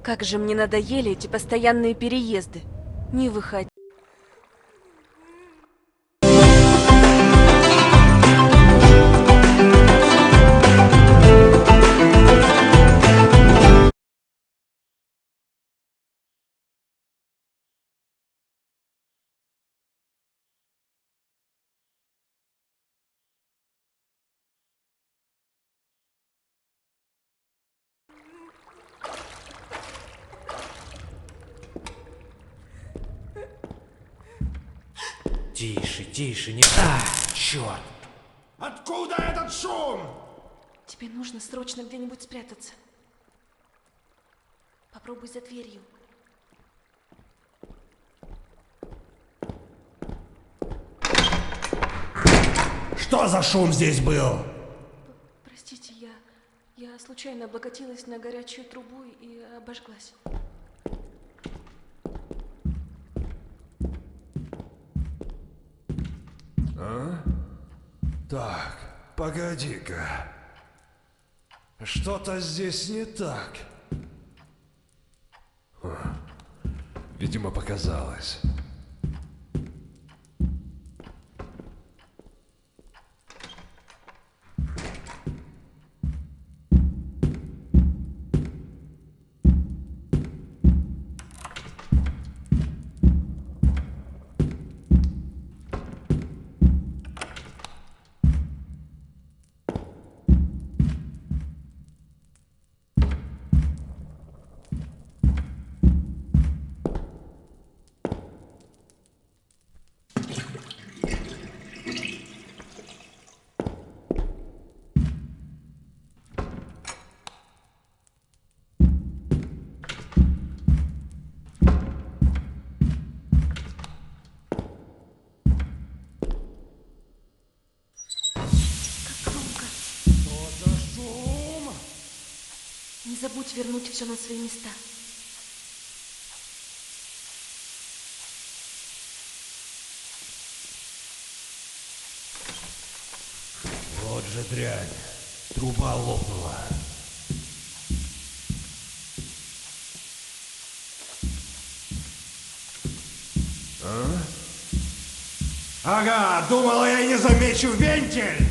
Как же мне надоели эти постоянные переезды. Не выходи. Тише, тише, не... А, черт! Откуда этот шум? Тебе нужно срочно где-нибудь спрятаться. Попробуй за дверью. Что за шум здесь был? Простите, я случайно облокотилась на горячую трубу и обожглась. Так, погоди-ка. Что-то здесь не так. Видимо, показалось. Как громко. Что за шум? Не забудь вернуть все на свои места. Вот же дрянь. Труба лопнула. Ага, думала, я не замечу вентиль.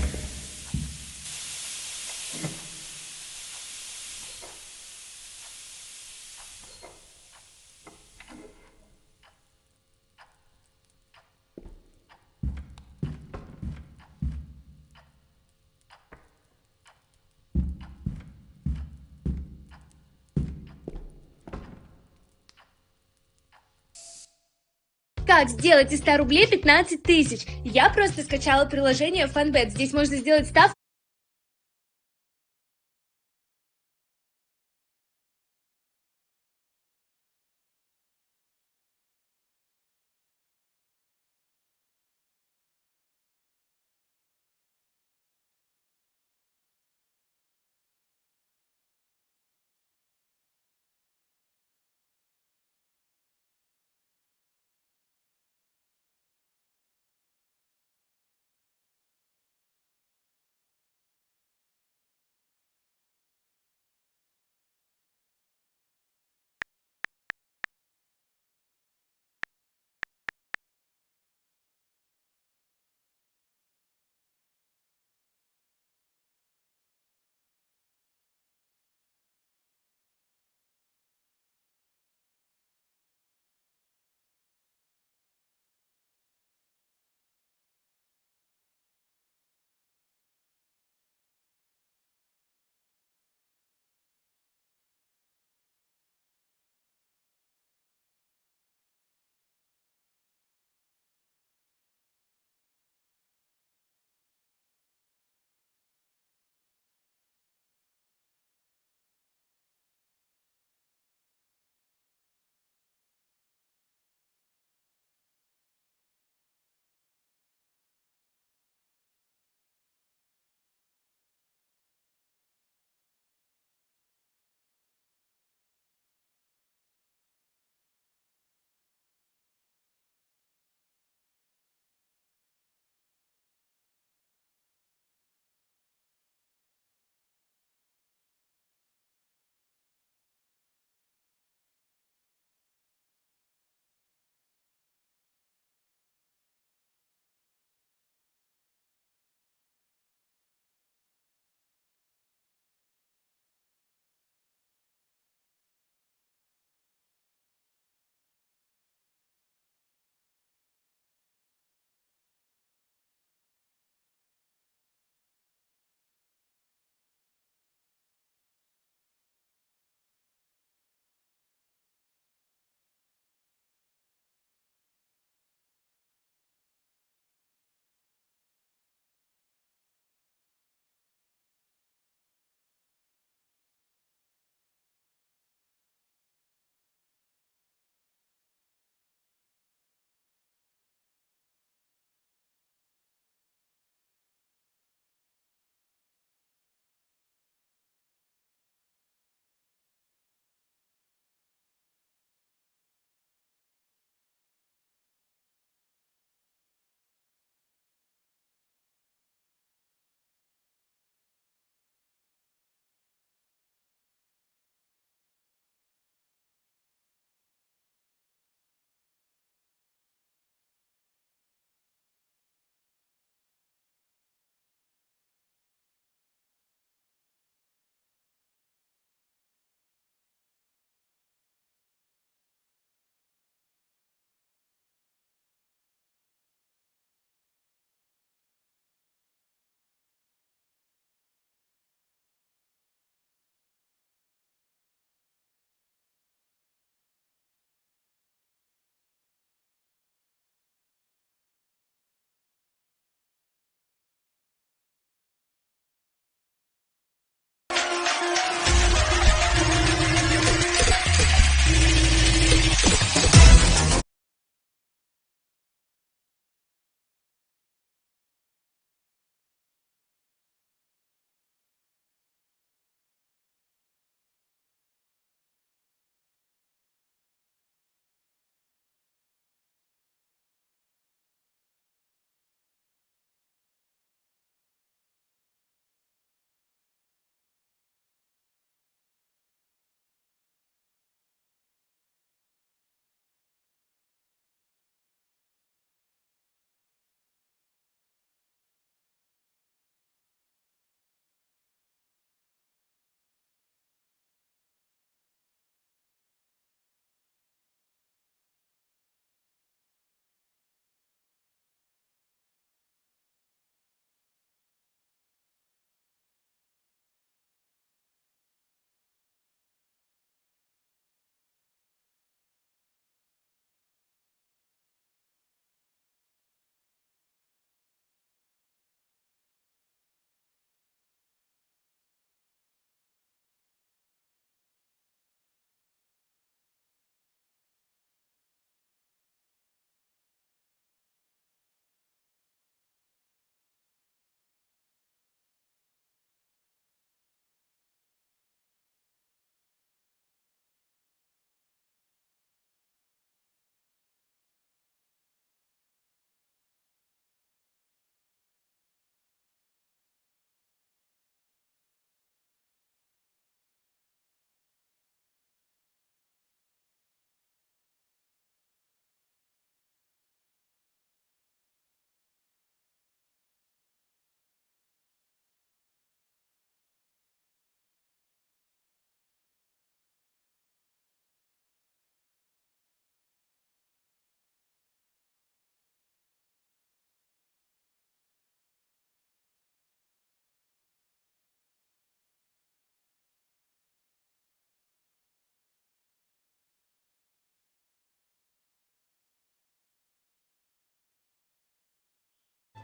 Как сделать из 100 рублей 15 тысяч? Я просто скачала приложение FunBet. Здесь можно сделать ставку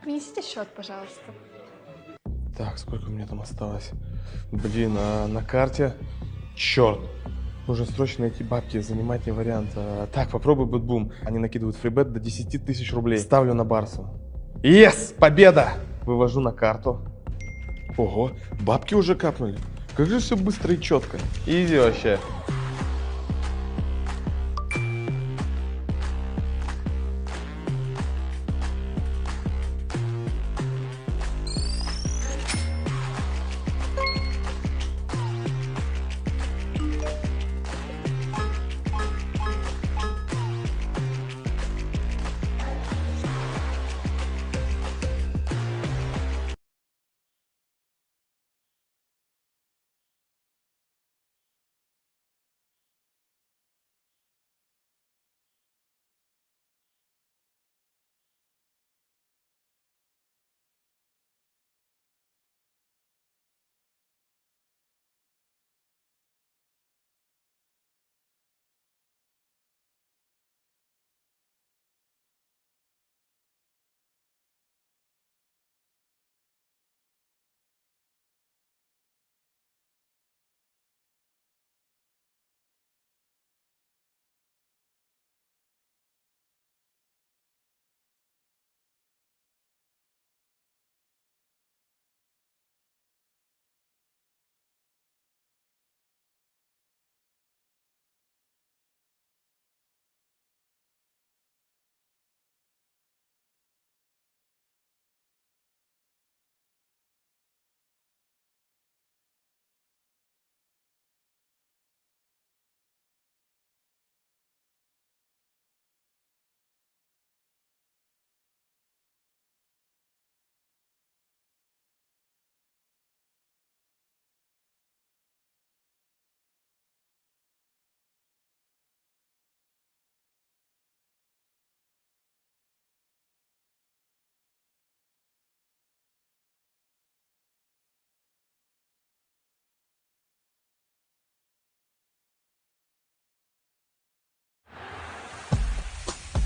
Принесите счет, пожалуйста. Так, сколько у меня там осталось? Блин, а на карте? Черт. Нужно срочно найти бабки, занимать не вариант. Так, попробуй бэтбум. Они накидывают фрибет до 10 тысяч рублей. Ставлю на Барсу. Yes! Победа! Вывожу на карту. Ого, бабки уже капнули. Как же все быстро и четко. Изи вообще.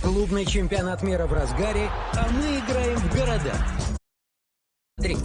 Клубный чемпионат мира в разгаре, а мы играем в города. 3.